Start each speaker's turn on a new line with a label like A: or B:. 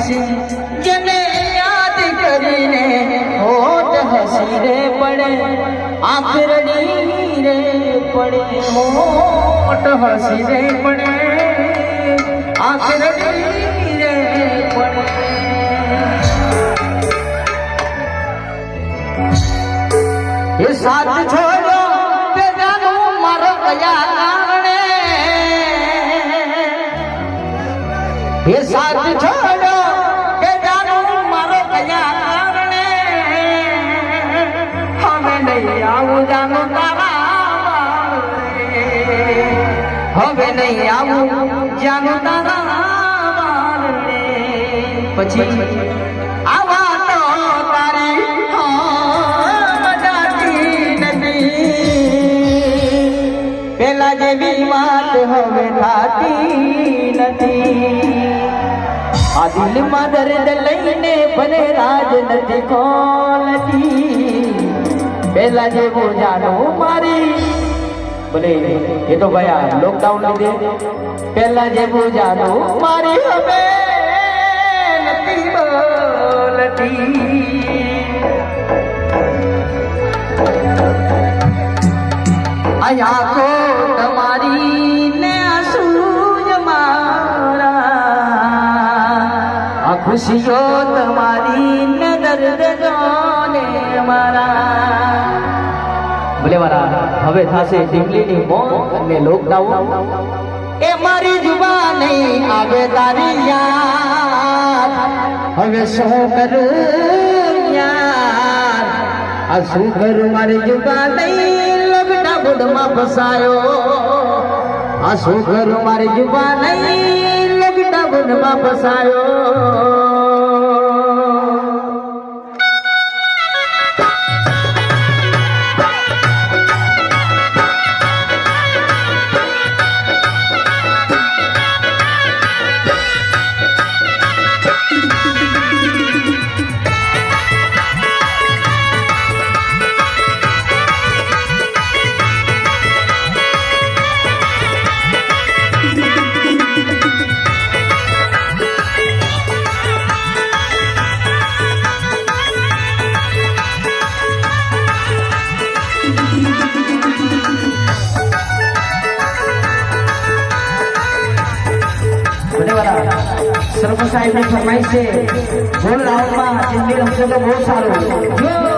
A: છે જેને યાદ કરીને હોઠ હસી રે પડે આંખ રડી રે પડે હોઠ હસી રે પડે આંખ રડી રે પડે એ સાથ છોડો તે જાનું મારો કયા કારણે એ સાથ છોડો તે જાનું મારો કયા કારણે હવે નહીં આવું જાનું તારા હવે નહીં આવું જાનું તારા પછી આવા તો તારી પેલા જેવી વાત હવે થાતી નથી આ દિલમાં દર્દ લઈને ભલે રાજ નથી ખોલતી પેલા જેવું જાણું મારી ભલે એ તો ભાઈ લોકડાઉન લીધે પેલા જેવું જાણું મારી હવે નથી બોલતી આંખો તમારી ને આંસુ મારા આ ખુશીઓ તમારી ને દર્દ જોને મારા ભલે મારા હવે થશે ઢીમલીની મોત અને લોકડાઉન એ મારી જુબાને આવે તારી યાદ હવે શું કરું યાર આ શું કરું મારી જુબાને ગુડમાં ફસાયો આ શું કરું મારી જુબાન લગતા ગુડમાં ફસાયો सरपंच साहब ने फरमाइश से बोल राहुल जिंदगी हमसे तो बहुत सारो